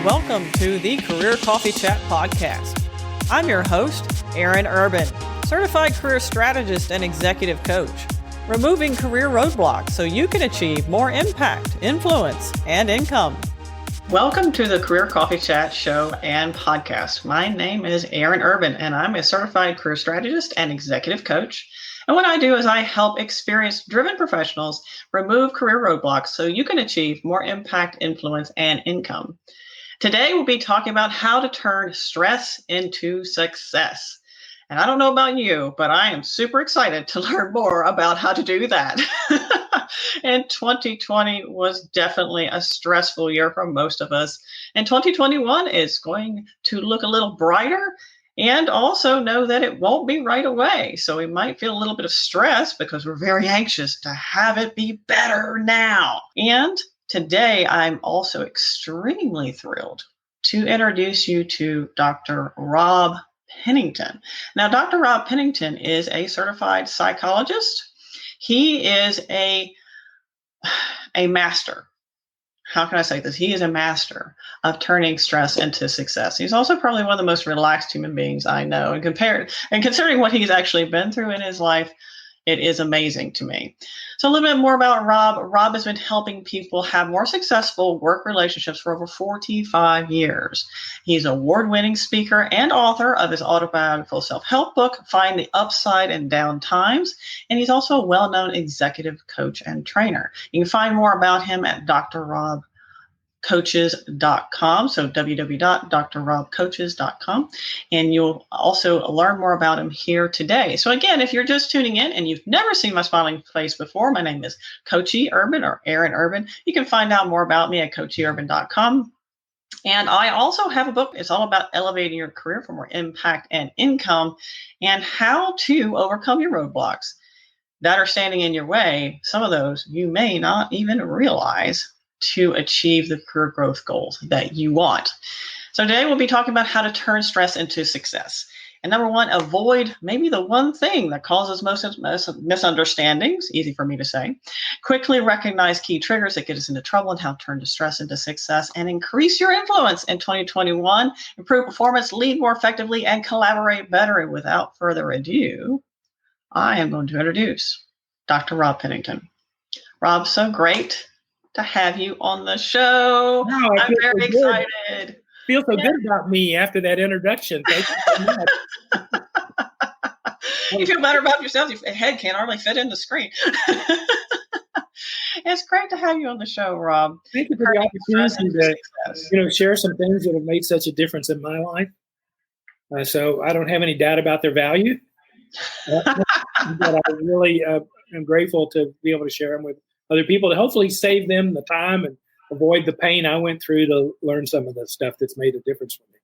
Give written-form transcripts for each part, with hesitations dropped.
Welcome to the Career Coffee Chat podcast. I'm your host, Aaron Urban, certified career strategist and executive coach, removing career roadblocks so you can achieve more impact, influence, and income. Welcome to the Career Coffee Chat show and podcast. My name is Aaron Urban, and I'm a certified career strategist and executive coach. And what I do is I help experience-driven professionals remove career roadblocks so you can achieve more impact, influence, and income. Today, we'll be talking about how to turn stress into success. And I don't know about you, but I am super excited to learn more about how to do that. And 2020 was definitely a stressful year for most of us. And 2021 is going to look a little brighter, and also know that it won't be right away. So we might feel a little bit of stress because we're very anxious to have it be better now. And today, I'm also extremely thrilled to introduce you to Dr. Rob Pennington. Now, Dr. Rob Pennington is a certified psychologist. He is a master. How can I say this? He is a master of turning stress into success. He's also probably one of the most relaxed human beings I know. And considering what he's actually been through in his life, it is amazing to me. So a little bit more about Rob. Rob has been helping people have more successful work relationships for over 45 years. He's an award-winning speaker and author of his autobiographical self-help book, Find the Upside in Down Times. And he's also a well-known executive coach and trainer. You can find more about him at drrobcoaches.com. So www.drrobcoaches.com. And you'll also learn more about him here today. So again, if you're just tuning in and you've never seen my smiling face before, my name is Coachy Urban or Aaron Urban. You can find out more about me at coachyurban.com. And I also have a book. It's all about elevating your career for more impact and income and how to overcome your roadblocks that are standing in your way. Some of those you may not even realize to achieve the career growth goals that you want. So today we'll be talking about how to turn stress into success. And number one, avoid maybe the one thing that causes most misunderstandings, easy for me to say. Quickly recognize key triggers that get us into trouble and how to turn the stress into success, and increase your influence in 2021, improve performance, lead more effectively, and collaborate better. And without further ado, I am going to introduce Dr. Rob Pennington. Rob, so great to have you on the show. Wow, I'm very excited. Feel so good about me after that introduction. Thank you so much. You feel better about yourself. Your head can't hardly fit in the screen. It's great to have you on the show, Rob. Thank you for the opportunity to share some things that have made such a difference in my life. So I don't have any doubt about their value. But I really am grateful to be able to share them with other people to hopefully save them the time and avoid the pain I went through to learn some of the stuff that's made a difference for me.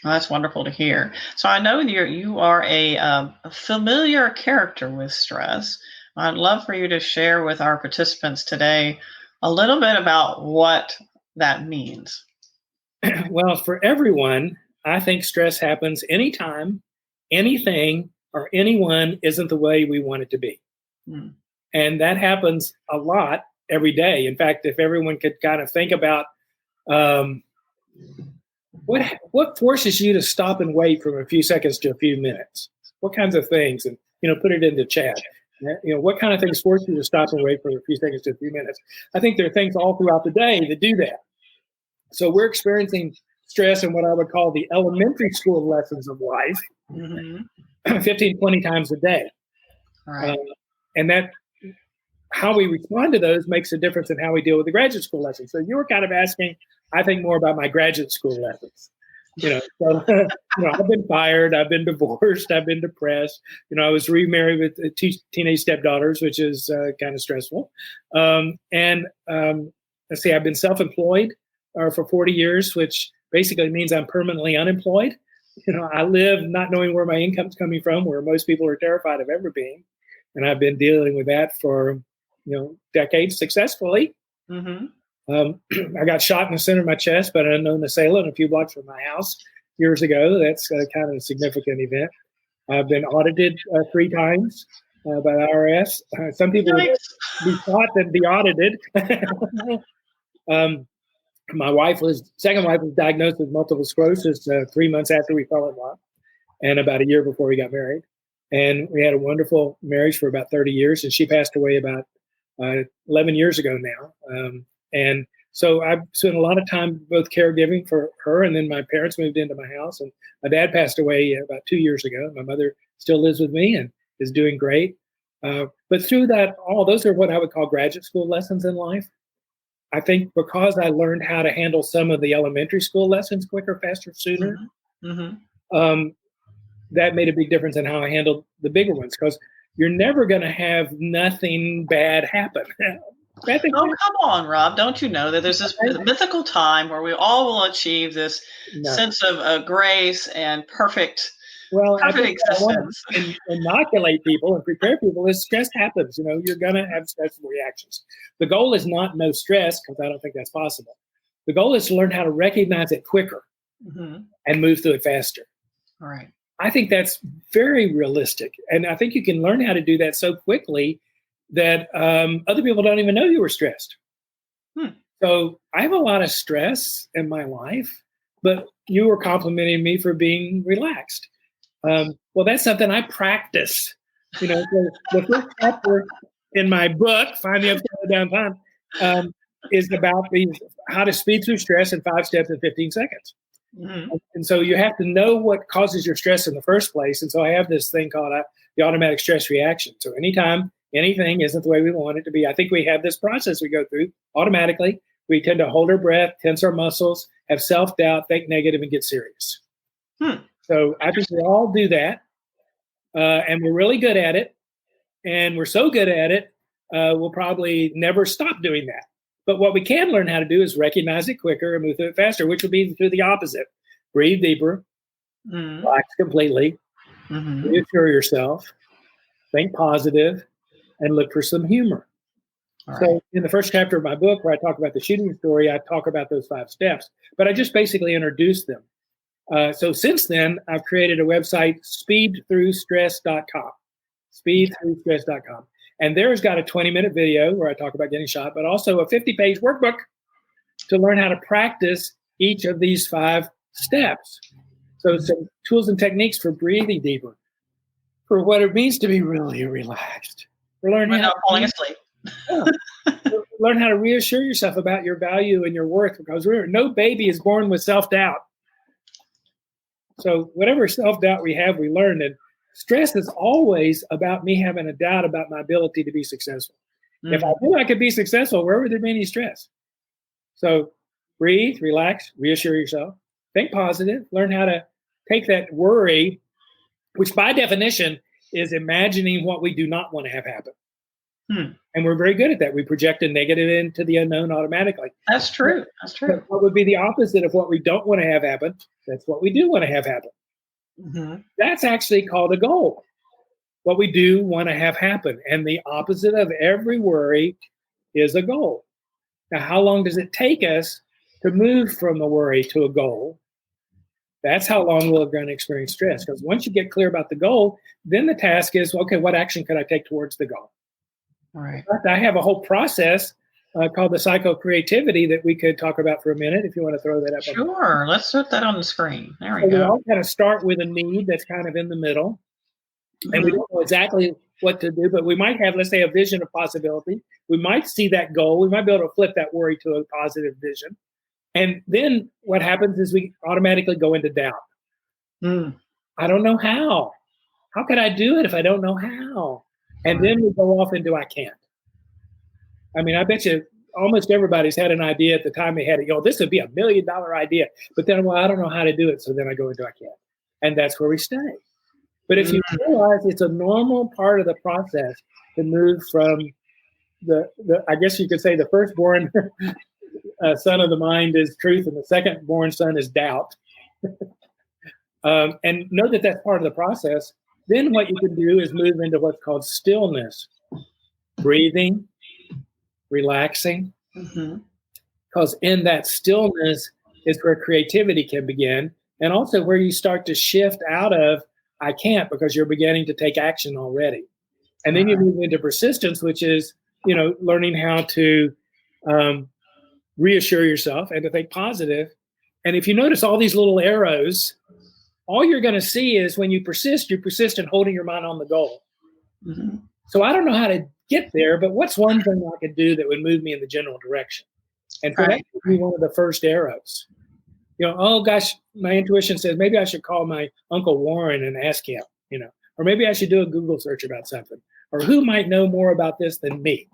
Well, that's wonderful to hear. So I know you are a familiar character with stress. I'd love for you to share with our participants today a little bit about what that means. Well, for everyone, I think stress happens anytime, anything, or anyone isn't the way we want it to be. And that happens a lot every day. In fact, if everyone could kind of think about what forces you to stop and wait from a few seconds to a few minutes, what kinds of things, and put it into chat. What kind of things force you to stop and wait from a few seconds to a few minutes? I think there are things all throughout the day that do that. So we're experiencing stress in what I would call the elementary school lessons of life, 15, 20 times a day. All right. And that how we respond to those makes a difference in how we deal with the graduate school lessons. So you were kind of asking, I think, more about my graduate school lessons. I've been fired, I've been divorced, I've been depressed. I was remarried with teenage stepdaughters, which is kind of stressful. Let's see, I've been self-employed for 40 years, which basically means I'm permanently unemployed. I live not knowing where my income's coming from, where most people are terrified of ever being. And I've been dealing with that for, decades successfully. I got shot in the center of my chest by an unknown assailant a few blocks from my house years ago. That's kind of a significant event. I've been audited 3 times by the IRS. Some people would be taught than be audited. My second wife was diagnosed with multiple sclerosis 3 months after we fell in love, and about a year before we got married. And we had a wonderful marriage for about 30 years, and she passed away about 11 years ago now. And so I've spent a lot of time both caregiving for her, and then my parents moved into my house, and my dad passed away about 2 years ago. My mother still lives with me and is doing great. But through that, those are what I would call graduate school lessons in life. I think because I learned how to handle some of the elementary school lessons quicker, faster, sooner, that made a big difference in how I handled the bigger ones, because you're never going to have nothing bad happen. Come on, Rob. Don't you know that there's this mythical time where we all will achieve this sense of grace and perfect existence? I want to inoculate people and prepare people as stress happens. You're going to have stressful reactions. The goal is not no stress, because I don't think that's possible. The goal is to learn how to recognize it quicker and move through it faster. All right. I think that's very realistic. And I think you can learn how to do that so quickly that other people don't even know you were stressed. So I have a lot of stress in my life, but you were complimenting me for being relaxed. Well, that's something I practice. The first chapter in my book, Find the Upside Down Time, is about how to speed through stress in 5 steps in 15 seconds. And so you have to know what causes your stress in the first place. And so I have this thing called the automatic stress reaction. So anytime anything isn't the way we want it to be, I think we have this process we go through automatically. We tend to hold our breath, tense our muscles, have self-doubt, think negative, and get serious. So I think we all do that. And we're really good at it. And we're so good at it, we'll probably never stop doing that. But what we can learn how to do is recognize it quicker and move through it faster, which would be through the opposite. Breathe deeper, relax completely, reassure yourself, think positive, and look for some humor. So in the first chapter of my book, where I talk about the shooting story, I talk about those 5 steps, but I just basically introduced them. So since then, I've created a website, speedthroughstress.com, speedthroughstress.com. And there's got a 20-minute video where I talk about getting shot, but also a 50-page workbook to learn how to practice each of these 5 steps. So some tools and techniques for breathing deeper, for what it means to be really relaxed. Without falling asleep. Learn how to reassure yourself about your value and your worth, because no baby is born with self-doubt. So whatever self-doubt we have, we learn. And stress is always about me having a doubt about my ability to be successful. If I knew I could be successful, where would there be any stress? So breathe, relax, reassure yourself, think positive, learn how to take that worry, which by definition is imagining what we do not want to have happen. And we're very good at that. We project a negative into the unknown automatically. That's true. That's true. But what would be the opposite of what we don't want to have happen? That's what we do want to have happen. That's actually called a goal. What we do want to have happen. And the opposite of every worry is a goal. Now, how long does it take us to move from a worry to a goal? That's how long we're going to experience stress. Because once you get clear about the goal, then the task is, okay, what action could I take towards the goal? All right. I have a whole process called the psycho-creativity that we could talk about for a minute, if you want to throw that up. Sure. Let's put that on the screen. There we go. We all kind of start with a need that's kind of in the middle. And we don't know exactly what to do, but we might have, let's say, a vision of possibility. We might see that goal. We might be able to flip that worry to a positive vision. And then what happens is we automatically go into doubt. I don't know how. How could I do it if I don't know how? And then we go off into I can't. I mean, I bet you almost everybody's had an idea at the time they had it. This would be $1 million idea. But then, I don't know how to do it. So then I go into I can't. And that's where we stay. But if you realize it's a normal part of the process to move from the I guess you could say the firstborn son of the mind is truth and the second-born son is doubt. And know that that's part of the process. Then what you can do is move into what's called stillness, breathing, relaxing. Because in that stillness is where creativity can begin, and also where you start to shift out of I can't, because you're beginning to take action already. And then you move into persistence, which is, learning how to reassure yourself and to think positive. And if you notice all these little arrows, all you're going to see is when you persist in holding your mind on the goal. Mm-hmm. So I don't know how to get there, but what's one thing I could do that would move me in the general direction? And so that would be one of the first arrows. Oh gosh, my intuition says maybe I should call my Uncle Warren and ask him, or maybe I should do a Google search about something, or who might know more about this than me?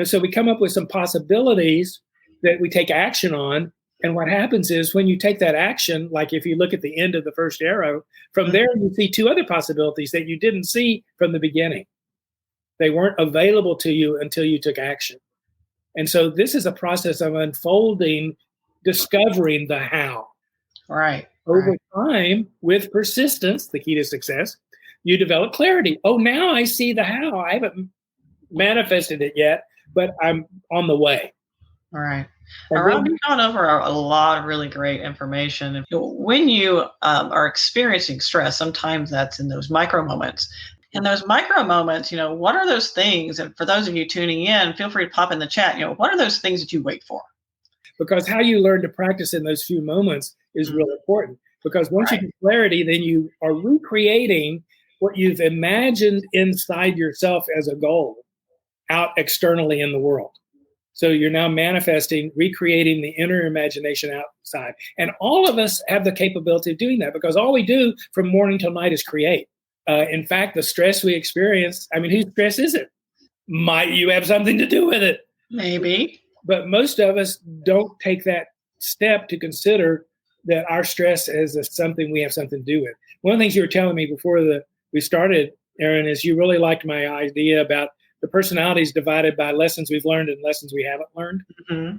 So we come up with some possibilities that we take action on. And what happens is when you take that action, like if you look at the end of the first arrow, from there you see two other possibilities that you didn't see from the beginning. They weren't available to you until you took action. And so this is a process of unfolding, discovering the how. Right. Over time, with persistence, the key to success, you develop clarity. Oh, now I see the how. I haven't manifested it yet, but I'm on the way. All right. Rob, you've gone over a lot of really great information. When you are experiencing stress, sometimes that's in those micro moments. In those micro moments, what are those things? And for those of you tuning in, feel free to pop in the chat. What are those things that you wait for? Because how you learn to practice in those few moments is really important. Because once you get clarity, then you are recreating what you've imagined inside yourself as a goal out externally in the world. So you're now manifesting, recreating the inner imagination outside. And all of us have the capability of doing that because all we do from morning till night is create. In fact, the stress we experience, whose stress is it? Might you have something to do with it? Maybe. But most of us don't take that step to consider that our stress is something we have something to do with. One of the things you were telling me before we started, Aaron, is you really liked my idea about the personality is divided by lessons we've learned and lessons we haven't learned. Mm-hmm.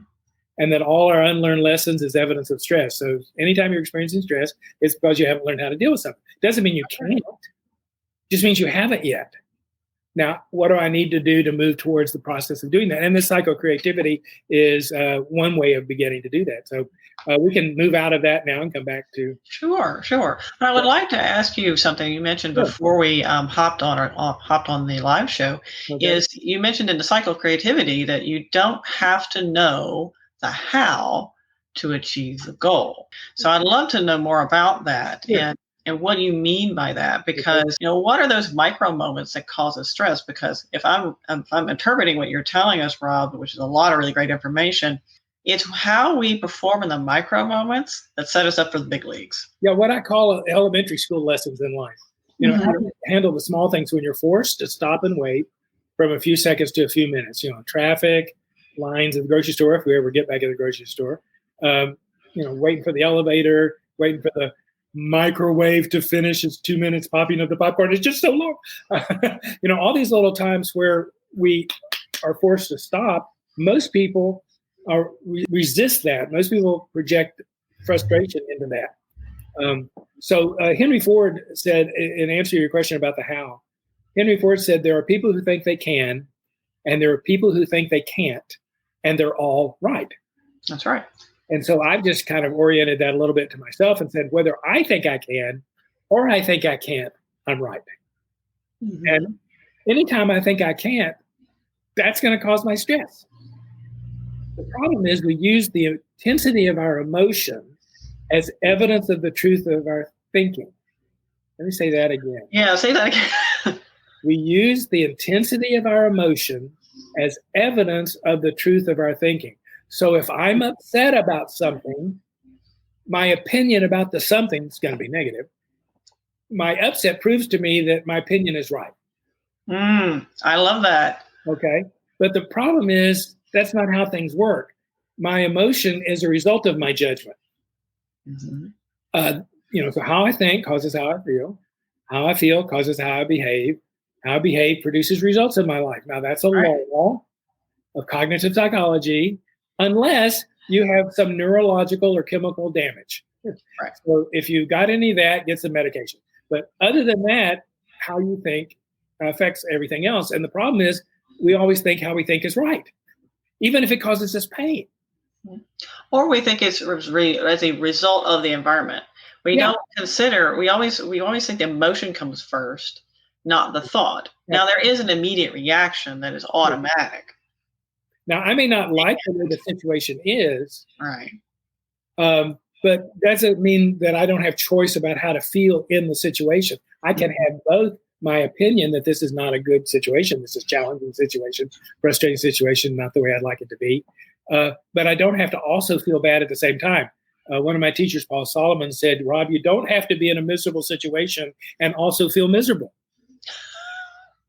And that all our unlearned lessons is evidence of stress. So anytime you're experiencing stress, it's because you haven't learned how to deal with something. Doesn't mean you can't. It just means you haven't yet. Now, what do I need to do to move towards the process of doing that? And this psycho-creativity is one way of beginning to do that. So we can move out of that now and come back to. Sure. But I would like to ask you something you mentioned before we hopped on the live show. Okay. Is you mentioned in the psycho-creativity that you don't have to know the how to achieve the goal. So I'd love to know more about that. Yeah. And what do you mean by that? Because, what are those micro moments that cause us stress? Because if I'm interpreting what you're telling us, Rob, which is a lot of really great information, it's how we perform in the micro moments that set us up for the big leagues. Yeah, what I call elementary school lessons in life. How to handle the small things when you're forced to stop and wait from a few seconds to a few minutes. Traffic, lines at the grocery store, if we ever get back at the grocery store. Waiting for the elevator, waiting for the microwave to finish its 2 minutes popping up the popcorn. It's just so long. All these little times where we are forced to stop. Most people resist that. Most people project frustration into that. So Henry Ford said, in answer to your question about the how, Henry Ford said there are people who think they can, and there are people who think they can't, and they're all right. That's right. And so I've just kind of oriented that a little bit to myself and said, whether I think I can or I think I can't, I'm right. Mm-hmm. And anytime I think I can't, that's going to cause my stress. The problem is we use the intensity of our emotion as evidence of the truth of our thinking. Let me say that again. Yeah, say that again. We use the intensity of our emotion as evidence of the truth of our thinking. So if I'm upset about something, my opinion about the something is going to be negative. My upset proves to me that my opinion is right. I love that. Okay. But the problem is that's not how things work. My emotion is a result of my judgment. Mm-hmm. So how I think causes how I feel. How I feel causes how I behave. How I behave produces results in my life. Now that's a law of cognitive psychology, unless you have some neurological or chemical damage. Right. So if you've got any of that, get some medication. But other than that, how you think affects everything else. And the problem is we always think how we think is right, even if it causes us pain. Or we think it's as a result of the environment. We don't consider, we always think the emotion comes first, not the thought. Now, there is an immediate reaction that is automatic. Now, I may not like the way the situation is, Right. but doesn't mean that I don't have choice about how to feel in the situation. I can have both my opinion that this is not a good situation, this is a challenging situation, frustrating situation, not the way I'd like it to be. But I don't have to also feel bad at the same time. One of my teachers, Paul Solomon, said, Rob, you don't have to be in a miserable situation and also feel miserable.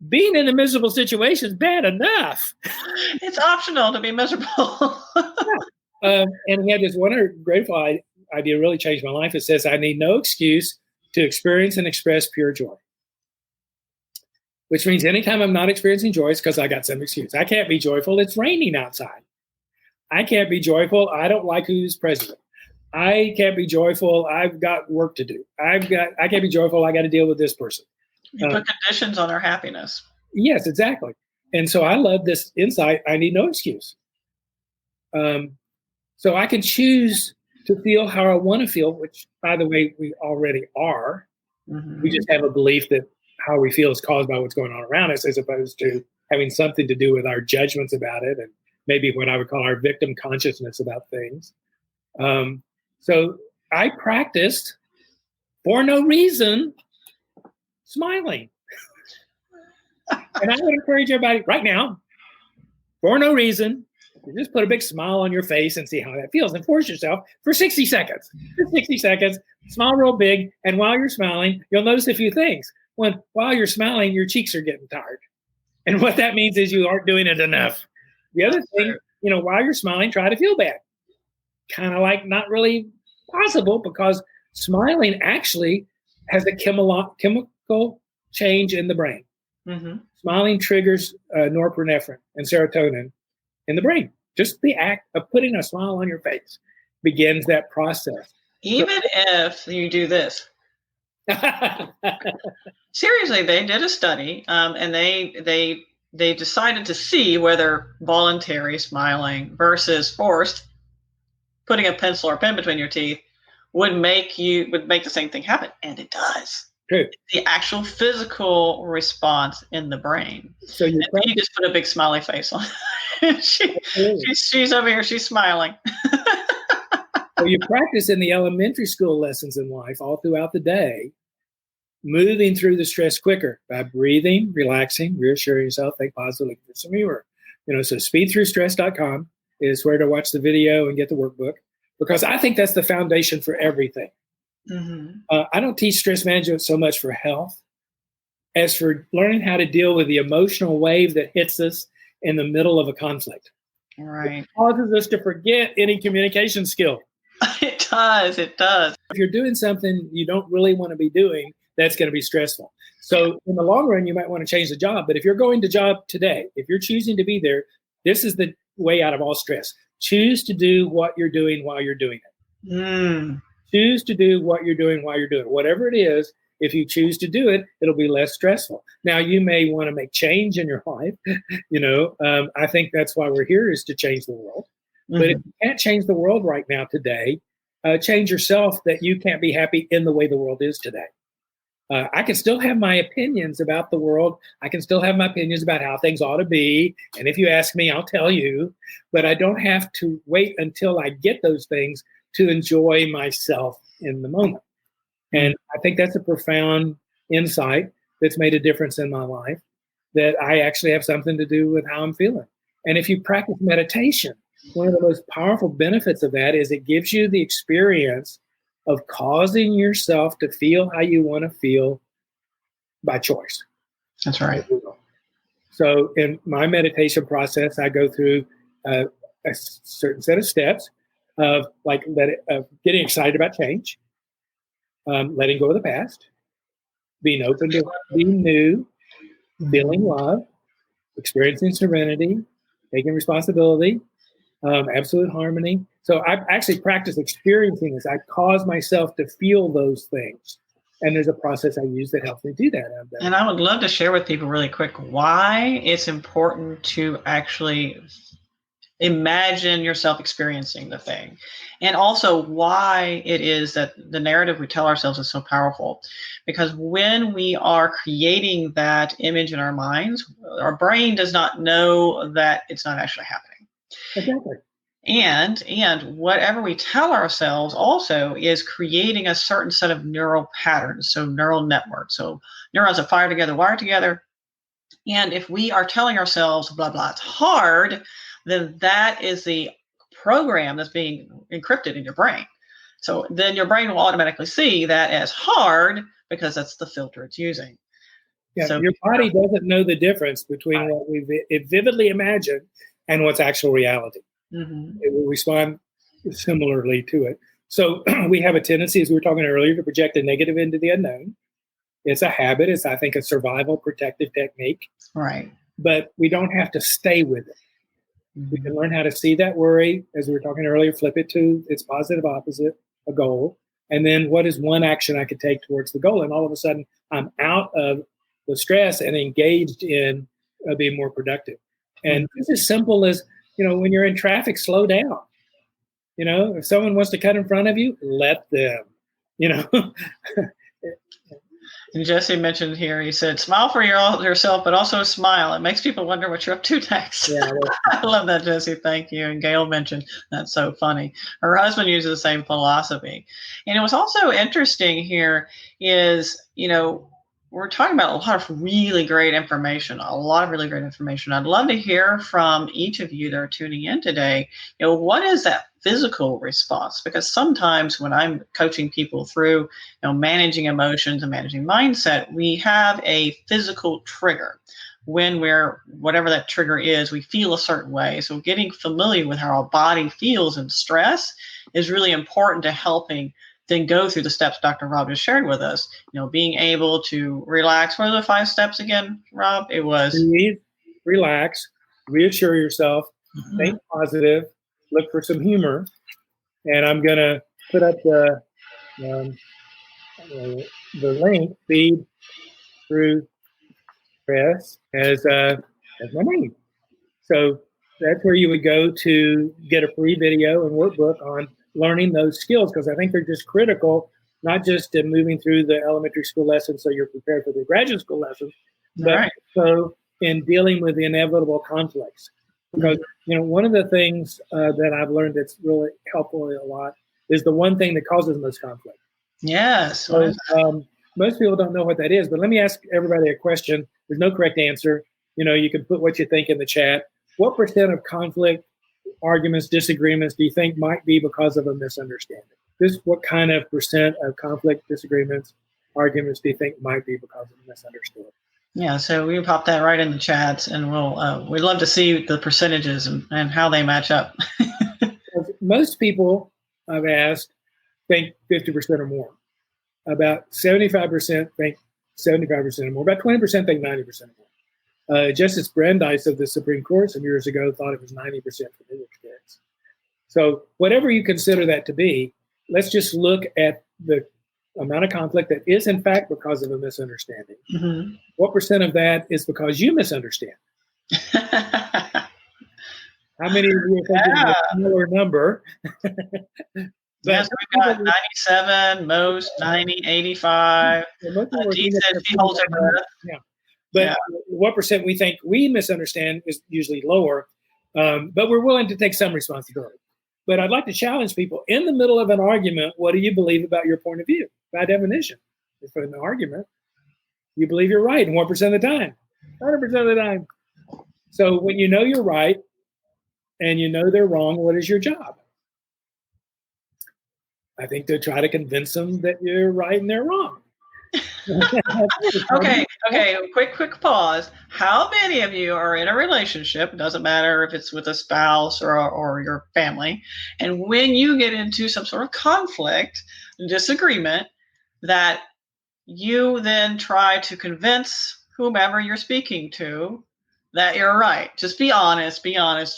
Being in a miserable situation is bad enough. It's optional to be miserable. And he had this one grateful idea really changed my life. It says, I need no excuse to experience and express pure joy. Which means anytime I'm not experiencing joy, it's because I got some excuse. I can't be joyful. It's raining outside. I can't be joyful. I don't like who's president. I can't be joyful. I've got work to do. I can't be joyful. I got to deal with this person. You put conditions on our happiness. Yes, exactly. And so I love this insight. I need no excuse. So I can choose to feel how I want to feel, which, by the way, we already are. Mm-hmm. We just have a belief that how we feel is caused by what's going on around us, as opposed to having something to do with our judgments about it and maybe what I would call our victim consciousness about things. So I practiced, for no reason, smiling. And I would encourage everybody right now, for no reason, just put a big smile on your face and see how that feels, and force yourself for 60 seconds. Just 60 seconds, smile real big, and while you're smiling, you'll notice a few things. While you're smiling, your cheeks are getting tired. And what that means is you aren't doing it enough. The other thing, while you're smiling, try to feel bad. Kind of like not really possible, because smiling actually has a chemical change in the brain. Mm-hmm. Smiling triggers norepinephrine and serotonin in the brain. Just the act of putting a smile on your face begins that process. Even if you do this. Seriously, they did a study, and they decided to see whether voluntary smiling versus forced, putting a pencil or pen between your teeth, would make the same thing happen, and it does. True. The actual physical response in the brain. So you just put a big smiley face on. She's over here. She's smiling. So you practice in the elementary school lessons in life all throughout the day, moving through the stress quicker by breathing, relaxing, reassuring yourself, think positively for some humor. So speedthroughstress.com is where to watch the video and get the workbook, because I think that's the foundation for everything. Mm-hmm. I don't teach stress management so much for health as for learning how to deal with the emotional wave that hits us in the middle of a conflict. Right. It causes us to forget any communication skill. It does. If you're doing something you don't really want to be doing, that's going to be stressful. So in the long run, you might want to change the job. But if you're going to job today, if you're choosing to be there, this is the way out of all stress. Choose to do what you're doing while you're doing it. Mm. Choose to do what you're doing while you're doing it. Whatever it is, if you choose to do it, it'll be less stressful. Now, you may want to make change in your life. I think that's why we're here, is to change the world. Mm-hmm. But if you can't change the world right now today, change yourself, that you can't be happy in the way the world is today. I can still have my opinions about the world. I can still have my opinions about how things ought to be. And if you ask me, I'll tell you. But I don't have to wait until I get those things to enjoy myself in the moment. And I think that's a profound insight that's made a difference in my life, that I actually have something to do with how I'm feeling. And if you practice meditation, one of the most powerful benefits of that is it gives you the experience of causing yourself to feel how you want to feel by choice. That's right. So in my meditation process, I go through a certain set of steps of getting excited about change, letting go of the past, being open to being new, feeling love, experiencing serenity, taking responsibility, absolute harmony. So I actually practice experiencing this. I cause myself to feel those things. And there's a process I use that helps me do that. And I would love to share with people really quick why it's important to actually imagine yourself experiencing the thing. And also why it is that the narrative we tell ourselves is so powerful. Because when we are creating that image in our minds, our brain does not know that it's not actually happening. Exactly. And whatever we tell ourselves also is creating a certain set of neural patterns, so neural networks. So neurons that fire together, wire together. And if we are telling ourselves, blah, blah, it's hard, then that is the program that's being encrypted in your brain. So then your brain will automatically see that as hard because that's the filter it's using. Yeah, So your body doesn't know the difference between what we vividly imagine and what's actual reality. Mm-hmm. It will respond similarly to it. So we have a tendency, as we were talking earlier, to project the negative into the unknown. It's a habit. It's, I think, a survival protective technique. Right. But we don't have to stay with it. Mm-hmm. We can learn how to see that worry, as we were talking earlier, flip it to its positive opposite, a goal. And then what is one action I could take towards the goal? And all of a sudden, I'm out of the stress and engaged in being more productive. And it's as simple as, when you're in traffic, slow down. If someone wants to cut in front of you, let them, And Jesse mentioned here, he said, smile for yourself, but also smile. It makes people wonder what you're up to next. Yeah, I love that, Jesse. Thank you. And Gail mentioned, that's so funny. Her husband uses the same philosophy. And it was also interesting here is, we're talking about a lot of really great information, I'd love to hear from each of you that are tuning in today. What is that physical response? Because sometimes when I'm coaching people through, managing emotions and managing mindset, we have a physical trigger. When whatever that trigger is, we feel a certain way. So getting familiar with how our body feels in stress is really important to helping then go through the steps Dr. Rob just shared with us, being able to relax. What are the 5 steps again, Rob? It was breathe, relax, reassure yourself, think positive, look for some humor. And I'm going to put up the link, feed through stress as my name. So that's where you would go to get a free video and workbook on learning those skills, because I think they're just critical, not just in moving through the elementary school lessons so you're prepared for the graduate school lessons, but also in dealing with the inevitable conflicts. Because, one of the things that I've learned that's really helpful a lot is the one thing that causes most conflict. Yes. So, most people don't know what that is, but let me ask everybody a question. There's no correct answer. You can put what you think in the chat. What % of conflict, arguments, disagreements do you think might be because of a misunderstanding? What kind of % of conflict, disagreements, arguments do you think might be because of a misunderstanding? Yeah, so we can pop that right in the chats, and we'd love to see the percentages and how they match up. Most people I've asked think 50% or more. About 75% think 75% or more. About 20% think 90% or more. Justice Brandeis of the Supreme Court some years ago thought it was 90% from his experience. So whatever you consider that to be, let's just look at the amount of conflict that is in fact because of a misunderstanding. Mm-hmm. What % of that is because you misunderstand? How many of you are thinking a similar number? Yes, we've got 97, most 90, 85. Dee said she holds her breath. Yeah. But what % we think we misunderstand is usually lower, but we're willing to take some responsibility. But I'd like to challenge people in the middle of an argument. What do you believe about your point of view? By definition, if in an argument, you believe you're right 1% of the time, 100% of the time. So when you know you're right and you know they're wrong, what is your job? I think to try to convince them that you're right and they're wrong. Okay. Quick pause. How many of you are in a relationship? It doesn't matter if it's with a spouse or your family. And when you get into some sort of conflict, disagreement, that you then try to convince whomever you're speaking to that you're right. Just be honest.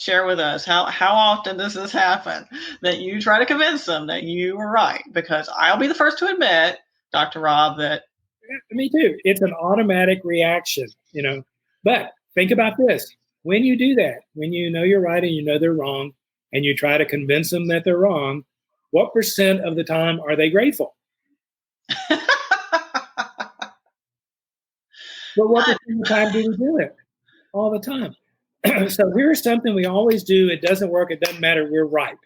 Share with us how often does this happen, that you try to convince them that you were right? Because I'll be the first to admit, Dr. Rob, that me too. It's an automatic reaction, But think about this. When you do that, when you know you're right and you know they're wrong, and you try to convince them that they're wrong, what % of the time are they grateful? But what % of the time do we do it? All the time. So here's something we always do. It doesn't work. It doesn't matter. We're right.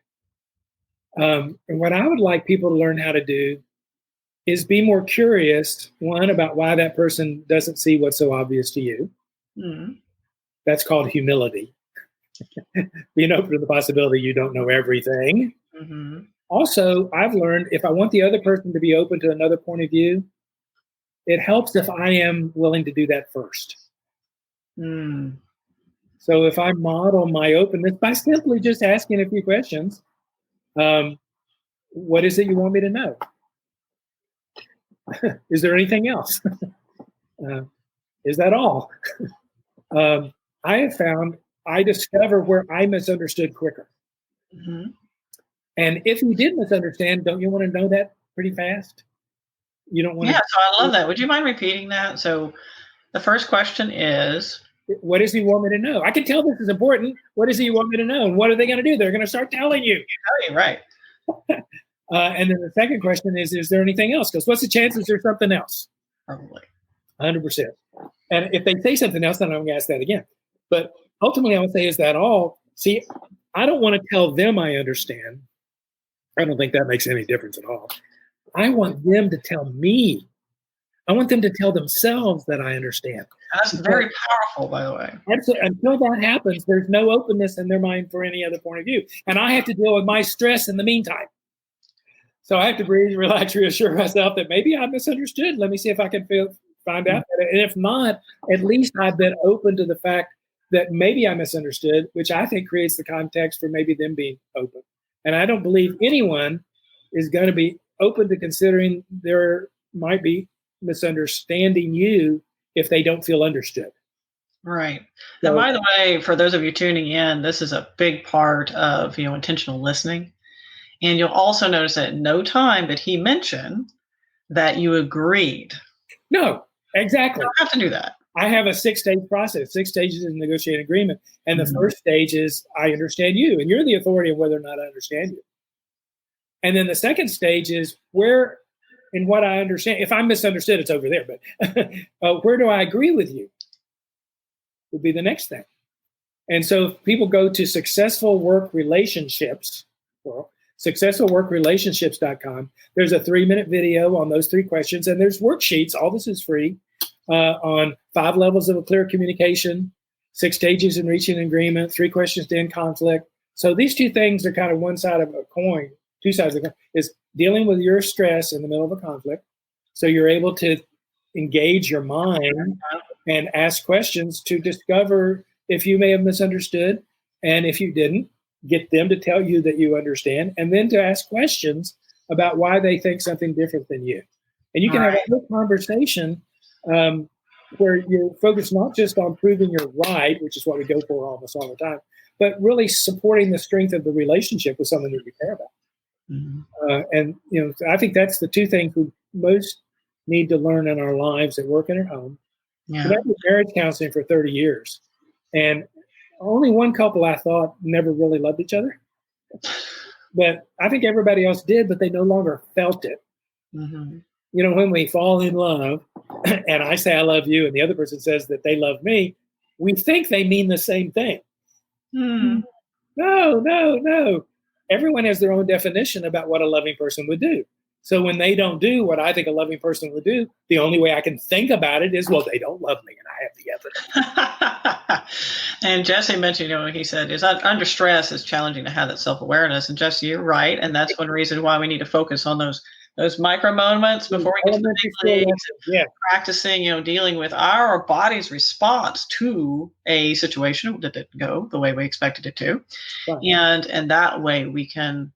And what I would like people to learn how to do is be more curious, one, about why that person doesn't see what's so obvious to you. Mm-hmm. That's called humility. Being open to the possibility you don't know everything. Mm-hmm. Also, I've learned if I want the other person to be open to another point of view, it helps if I am willing to do that first. Mm. So if I model my openness by simply just asking a few questions, what is it you want me to know? Is there anything else? Is that all? I have found I discover where I misunderstood quicker. Mm-hmm. And if you did misunderstand, don't you want to know that pretty fast? You don't want Yeah, to. so I love that. Would you mind repeating that? So the first question is, what does he want me to know? I can tell this is important. What does he want me to know? And what are they going to do? They're going to start telling you. oh, you're right. And then the second question is there anything else? Because what's the chances there's something else? Probably. 100%. And if they say something else, then I'm going to ask that again. But ultimately, I would say, is that all? See, I don't want to tell them I understand. I don't think that makes any difference at all. I want them to tell me. I want them to tell themselves that I understand. That's very powerful, by the way. Until that happens, there's no openness in their mind for any other point of view. And I have to deal with my stress in the meantime. So I have to breathe, relax, reassure myself that maybe I misunderstood. Let me see if I can find out. And if not, at least I've been open to the fact that maybe I misunderstood, which I think creates the context for maybe them being open. And I don't believe anyone is going to be open to considering there might be misunderstanding you if they don't feel understood. Right. So, and by the way, for those of you tuning in, this is a big part of intentional listening. And you'll also notice at no time did he mention that you agreed. No, exactly. You don't have to do that. I have a 6-stage process, 6 stages in negotiating agreement. And the first stage is I understand you, and you're the authority of whether or not I understand you. And then the second stage is where and what I understand. If I'm misunderstood, it's over there. But where do I agree with you would be the next thing. And so if people go to Successful Work Relationships, well, successfulworkrelationships.com. There's a 3-minute video on those 3 questions, and there's worksheets. All this is free on 5 levels of a clear communication, 6 stages in reaching an agreement, 3 questions to end conflict. So these 2 things are kind of one side of a coin, 2 sides of the coin, is dealing with your stress in the middle of a conflict. So you're able to engage your mind and ask questions to discover if you may have misunderstood, and if you didn't, get them to tell you that you understand, and then to ask questions about why they think something different than you. And you can have a whole conversation where you're focused not just on proving you're right, which is what we go for almost all the time, but really supporting the strength of the relationship with someone that you care about. Mm-hmm. And I think that's the 2 things we most need to learn in our lives at work and at home. Yeah. I've been marriage counseling for 30 years, and only one couple I thought never really loved each other. But I think everybody else did, but they no longer felt it. Mm-hmm. When we fall in love and I say I love you and the other person says that they love me, we think they mean the same thing. Mm. No. Everyone has their own definition about what a loving person would do. So when they don't do what I think a loving person would do, the only way I can think about it is, well, they don't love me, and I have the evidence. And Jesse mentioned, he said, is under stress, it's challenging to have that self-awareness. And Jesse, you're right. And that's one reason why we need to focus on those micro moments before we get to the big leagues. Yeah. Practicing, dealing with our body's response to a situation that didn't go the way we expected it to. Right. And that way we can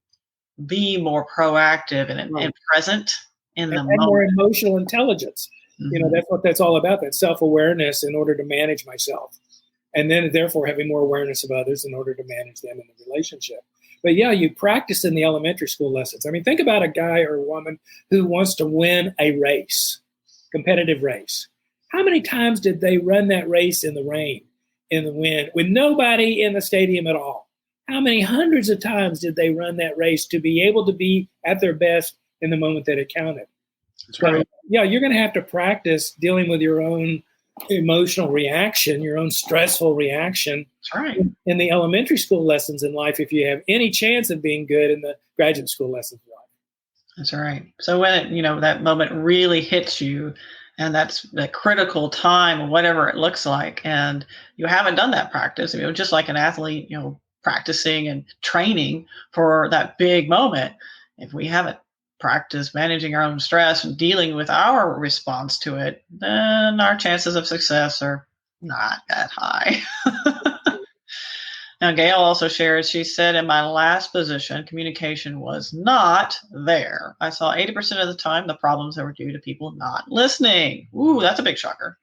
be more proactive and present in the moment. And more emotional intelligence. Mm-hmm. That's what that's all about, that self-awareness in order to manage myself. And then therefore having more awareness of others in order to manage them in the relationship. But yeah, you practice in the elementary school lessons. I mean, think about a guy or a woman who wants to win a race, competitive race. How many times did they run that race in the rain, in the wind, with nobody in the stadium at all? How many hundreds of times did they run that race to be able to be at their best in the moment that it counted? That's right. Yeah, you're going to have to practice dealing with your own emotional reaction, your own stressful reaction. That's right. In the elementary school lessons in life, if you have any chance of being good in the graduate school lessons in life. That's right. So when that moment really hits you, and that's the critical time, whatever it looks like, and you haven't done that practice, just like an athlete, practicing and training for that big moment. If we haven't practiced managing our own stress and dealing with our response to it, then our chances of success are not that high. Now, Gail also shares, she said, in my last position, communication was not there. I saw 80% of the time the problems that were due to people not listening. Ooh, that's a big shocker.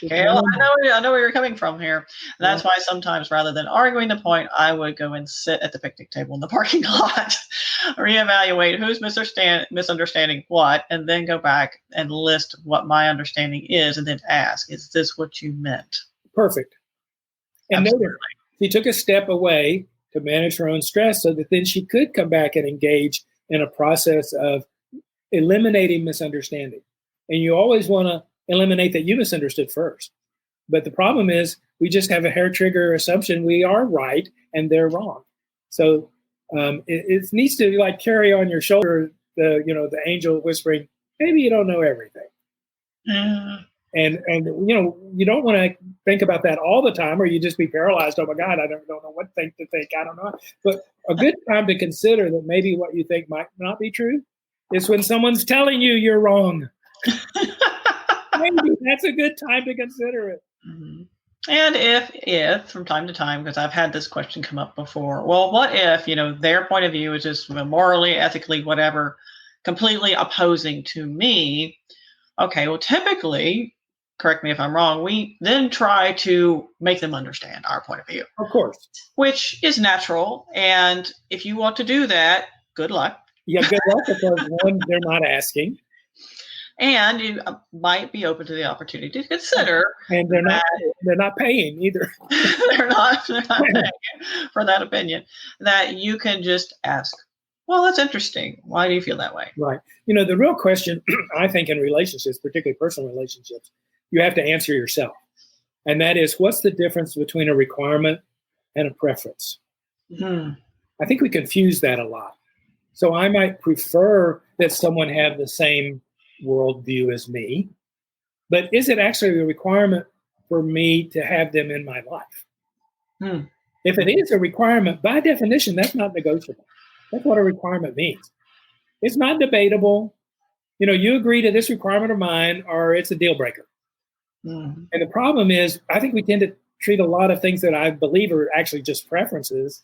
Gail, I know where you're coming from here. And that's why sometimes, rather than arguing the point, I would go and sit at the picnic table in the parking lot, reevaluate who's misunderstanding what, and then go back and list what my understanding is, and then ask, is this what you meant? Perfect. And notice, she took a step away to manage her own stress so that then she could come back and engage in a process of eliminating misunderstanding. And you always want to eliminate that you misunderstood first. But the problem is we just have a hair trigger assumption we are right and they're wrong. So it needs to carry on your shoulder the angel whispering, maybe you don't know everything. And you don't want to think about that all the time, or you just be paralyzed. Oh my God, I don't know what to think. I don't know. But a good time to consider that maybe what you think might not be true is when someone's telling you you're wrong. Maybe that's a good time to consider it. Mm-hmm. And if from time to time, because I've had this question come up before, well, what if, their point of view is just morally, ethically, whatever, completely opposing to me? Okay, well, typically, correct me if I'm wrong, we then try to make them understand our point of view. Of course. Which is natural. And if you want to do that, good luck. Yeah, good luck, because one, they're not asking. And you might be open to the opportunity to consider. And they're not paying either. they're not paying for that opinion. That you can just ask, well, that's interesting. Why do you feel that way? Right. The real question, I think, in relationships, particularly personal relationships, you have to answer yourself. And that is, what's the difference between a requirement and a preference? Mm-hmm. I think we confuse that a lot. So I might prefer that someone have the same worldview as me, but is it actually a requirement for me to have them in my life? If it is a requirement, by definition, that's not negotiable. That's what a requirement means. It's not debatable. You agree to this requirement of mine, or it's a deal breaker. And the problem is, I think we tend to treat a lot of things that I believe are actually just preferences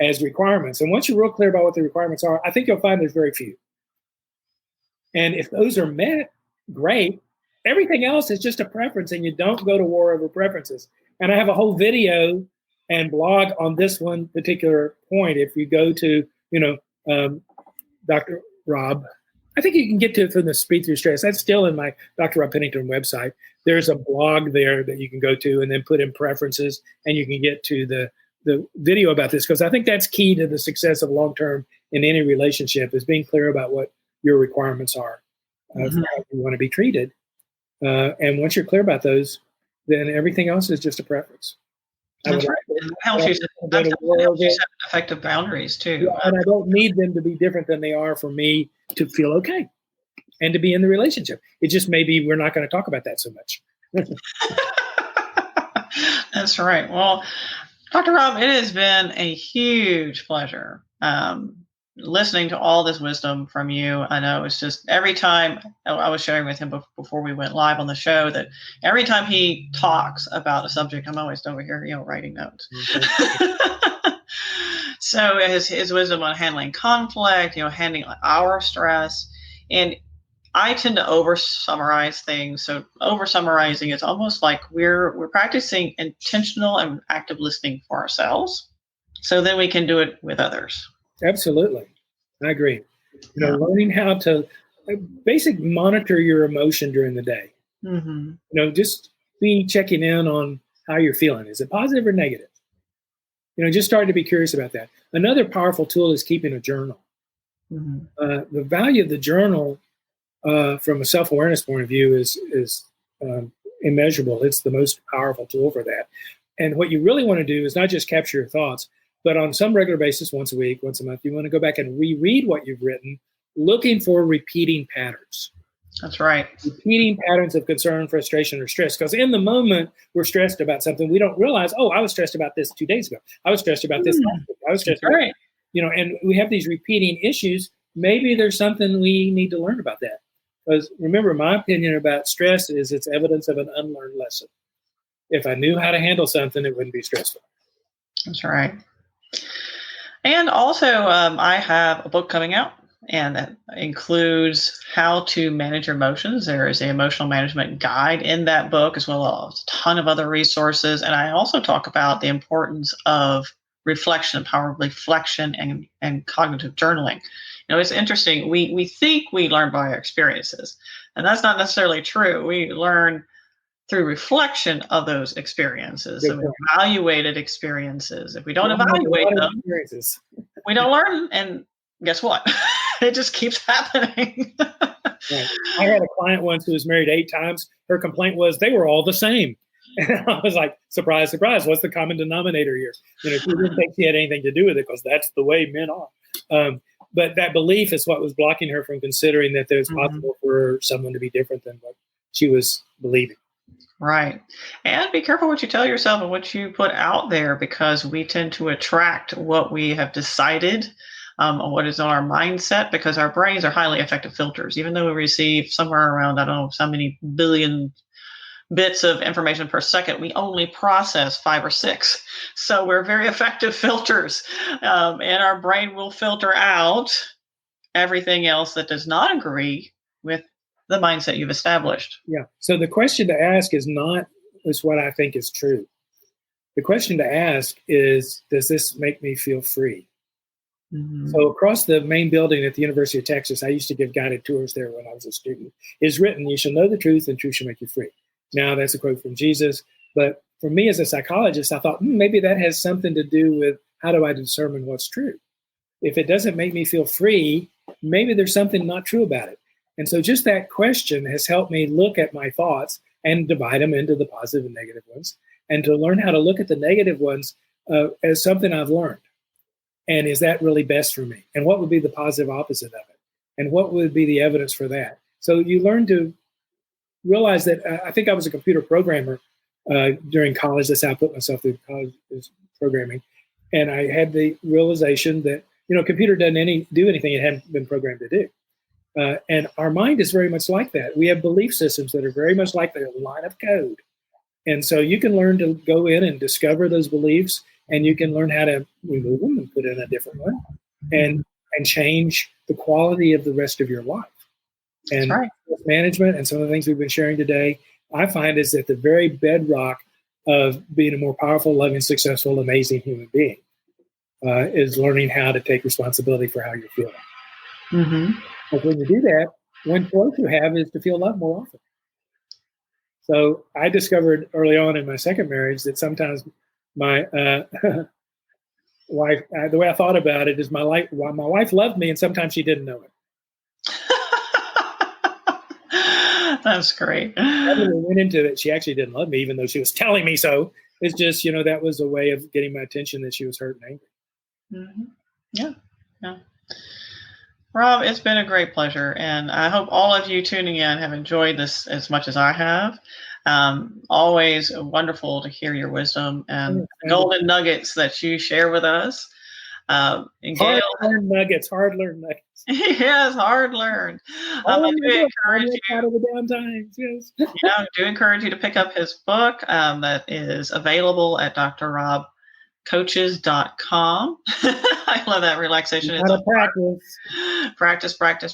as requirements. And once you're real clear about what the requirements are, I think you'll find there's very few. And if those are met, great. Everything else is just a preference, and you don't go to war over preferences. And I have a whole video and blog on this one particular point. If you go to, Dr. Rob, I think you can get to it from the Speed Through Stress. That's still in my Dr. Rob Pennington website. There's a blog there that you can go to and then put in preferences, and you can get to the video about this, because I think that's key to the success of long-term in any relationship, is being clear about what your requirements are for how you want to be treated. And once you're clear about those, then everything else is just a preference. That's right. It helps you set effective boundaries too. Yeah, and I don't need them to be different than they are for me to feel okay and to be in the relationship. It just maybe we're not going to talk about that so much. That's right. Well, Dr. Rob, it has been a huge pleasure listening to all this wisdom from you. I know it's just every time I was sharing with him before we went live on the show that every time he talks about a subject, I'm always over here, writing notes. So his wisdom on handling conflict, handling our stress. And I tend to over summarize things. So over summarizing, it's almost like we're practicing intentional and active listening for ourselves. So then we can do it with others. Absolutely. I agree. Learning how to basic monitor your emotion during the day. Just be checking in on how you're feeling. Is it positive or negative? Just starting to be curious about that. Another powerful tool is keeping a journal. The value of the journal from a self-awareness point of view is immeasurable. It's the most powerful tool for that. And what you really want to do is not just capture your thoughts, but on some regular basis, once a week, once a month, you want to go back and reread what you've written, looking for repeating patterns. That's right. Repeating patterns of concern, frustration, or stress. Because in the moment, we're stressed about something. We don't realize, oh, I was stressed about this 2 days ago. I was stressed about this last week. I was stressed about, and we have these repeating issues. Maybe there's something we need to learn about that. Because remember, my opinion about stress is it's evidence of an unlearned lesson. If I knew how to handle something, it wouldn't be stressful. That's right. And also, I have a book coming out, and that includes how to manage your emotions. There is an emotional management guide in that book, as well as a ton of other resources. And I also talk about the importance of reflection, power of reflection, and cognitive journaling. It's interesting. We think we learn by our experiences, and that's not necessarily true. We learn through reflection of those experiences. So evaluated experiences. If we don't evaluate them, we don't learn. And guess what? It just keeps happening. Right. I had a client once who was married 8 times. Her complaint was they were all the same. And I was like, surprise, surprise. What's the common denominator here? She didn't think she had anything to do with it because that's the way men are. But that belief is what was blocking her from considering that it was possible for someone to be different than what she was believing. Right. And be careful what you tell yourself and what you put out there, because we tend to attract what we have decided, what is on our mindset, because our brains are highly effective filters. Even though we receive somewhere around, I don't know, so many billion bits of information per second, we only process 5 or 6. So we're very effective filters, and our brain will filter out everything else that does not agree with the mindset you've established. Yeah. So the question to ask is what I think is true. The question to ask is, does this make me feel free? Mm-hmm. So across the main building at the University of Texas, I used to give guided tours there when I was a student, is written, "You shall know the truth and truth shall make you free." Now that's a quote from Jesus. But for me as a psychologist, I thought maybe that has something to do with how do I determine what's true? If it doesn't make me feel free, maybe there's something not true about it. And so just that question has helped me look at my thoughts and divide them into the positive and negative ones, and to learn how to look at the negative ones as something I've learned. And is that really best for me? And what would be the positive opposite of it? And what would be the evidence for that? So you learn to realize that I think I was a computer programmer during college. That's how I put myself through college, is programming. And I had the realization that, computer doesn't do anything it hadn't been programmed to do. And our mind is very much like that. We have belief systems that are very much like the line of code. And so you can learn to go in and discover those beliefs, and you can learn how to remove them and put in a different one, and change the quality of the rest of your life. And management and some of the things we've been sharing today, I find is at the very bedrock of being a more powerful, loving, successful, amazing human being is learning how to take responsibility for how you're feeling. Mm-hmm. But when you do that, one choice you have is to feel love more often. So I discovered early on in my second marriage that sometimes my wife, the way I thought about it is my wife loved me, and sometimes she didn't know it. That's great. I really went into it. She actually didn't love me, even though she was telling me so. It's just, that was a way of getting my attention that she was hurt and angry. Mm-hmm. Yeah. Rob, it's been a great pleasure, and I hope all of you tuning in have enjoyed this as much as I have. Always wonderful to hear your wisdom and golden nuggets that you share with us. Hard-learned nuggets. Yes, hard learned. I do encourage you. Out of the downtimes, yes. I do encourage you to pick up his book that is available at drrobcoaches.com. I love that relaxation. It's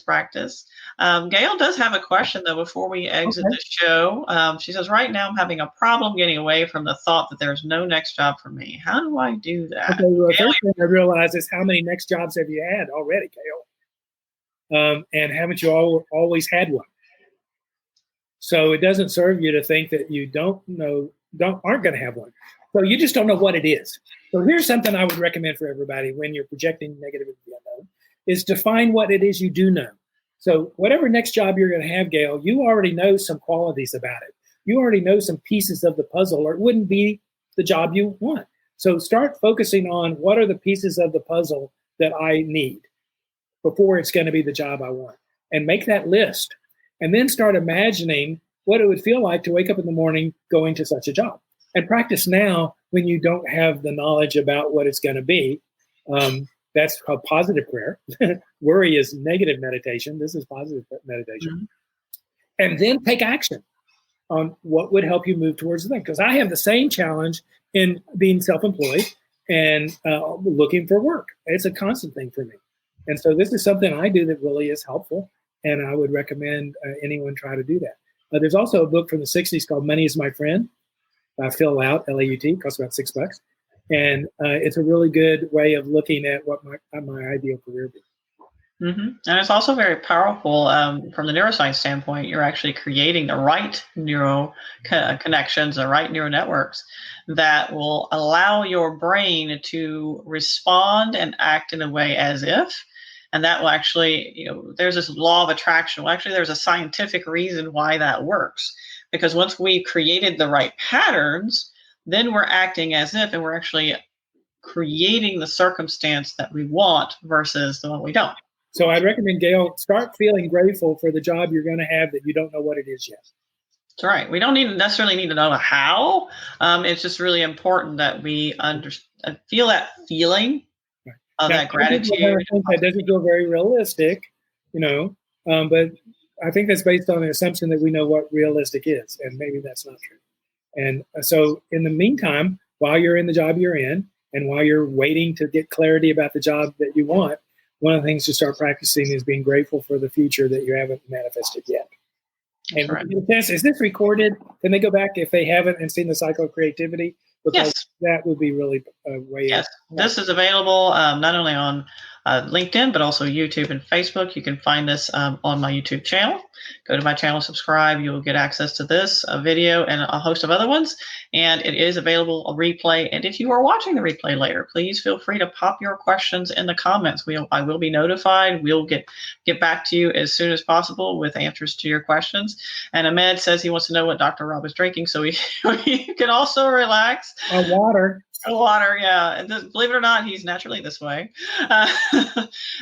practice. Gail does have a question, though, before we exit the show. She says, right now I'm having a problem getting away from the thought that there's no next job for me. How do I do that? Okay, well, the first thing I realize is how many next jobs have you had already, Gail? And haven't you always had one? So it doesn't serve you to think that you aren't going to have one. So you just don't know what it is. So here's something I would recommend for everybody when you're projecting negative into the unknown, is to find what it is you do know. So whatever next job you're going to have, Gail, you already know some qualities about it. you already know some pieces of the puzzle, or it wouldn't be the job you want. So start focusing on what are the pieces of the puzzle that I need before it's going to be the job I want. And make that list. And then start imagining what it would feel like to wake up in the morning going to such a job. And practice now when you don't have the knowledge about what it's going to be. That's called positive prayer. Worry is negative meditation. This is positive meditation. Mm-hmm. And then take action on what would help you move towards the thing. Because I have the same challenge in being self-employed and looking for work. It's a constant thing for me. And so this is something I do that really is helpful. And I would recommend anyone try to do that. There's also a book from the 60s called Money is My Friend by Phil Laut, L-A-U-T, costs about $6. And it's a really good way of looking at what my ideal career would be. Mm-hmm. And it's also very powerful from the neuroscience standpoint. You're actually creating the right neural connections, the right neural networks that will allow your brain to respond and act in a way as if. And that will actually, there's this law of attraction. Well, actually, there's a scientific reason why that works. Because once we've created the right patterns, then we're acting as if, and we're actually creating the circumstance that we want versus the one we don't. So I'd recommend, Gail, start feeling grateful for the job you're going to have that you don't know what it is yet. That's right. We don't necessarily need to know how. It's just really important that we feel that feeling of that gratitude. That doesn't feel very realistic, but I think that's based on the assumption that we know what realistic is, and maybe that's not true. And so in the meantime, while you're in the job you're in, and while you're waiting to get clarity about the job that you want, one of the things to start practicing is being grateful for the future that you haven't manifested yet. And right. Is this recorded? Can they go back if they haven't and seen the cycle of creativity? Because yes. That would be really a way. Yes, this is available not only on LinkedIn, but also YouTube and Facebook. You can find this on my YouTube channel. Go to my channel, subscribe. You will get access to this video and a host of other ones. And it is available a replay. And if you are watching the replay later, please feel free to pop your questions in the comments. I will be notified. We'll get back to you as soon as possible with answers to your questions. And Ahmed says he wants to know what Dr. Rob is drinking, so we can also relax. Water. Water, yeah. And believe it or not, he's naturally this way.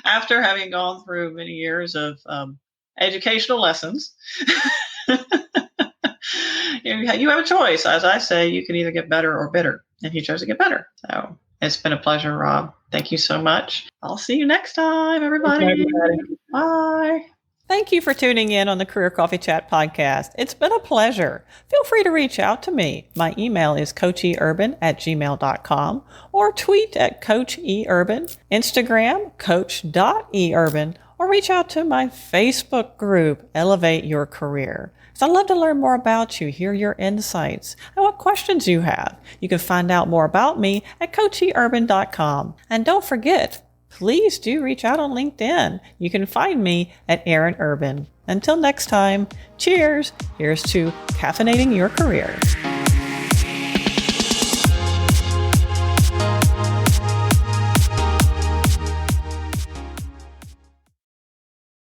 After having gone through many years of educational lessons, you have a choice. As I say, you can either get better or bitter. And he chose to get better. So it's been a pleasure, Rob. Thank you so much. I'll see you next time, everybody. Bye. Thank you for tuning in on the Career Coffee Chat podcast. It's been a pleasure. Feel free to reach out to me. My email is coacheurban@gmail.com or tweet at coacheurban, Instagram coach.eurban, or reach out to my Facebook group, Elevate Your Career. So I'd love to learn more about you, hear your insights, and what questions you have. You can find out more about me at coacheurban.com. And don't forget, please do reach out on LinkedIn. You can find me at Aaron Urban. Until next time, cheers. Here's to caffeinating your career.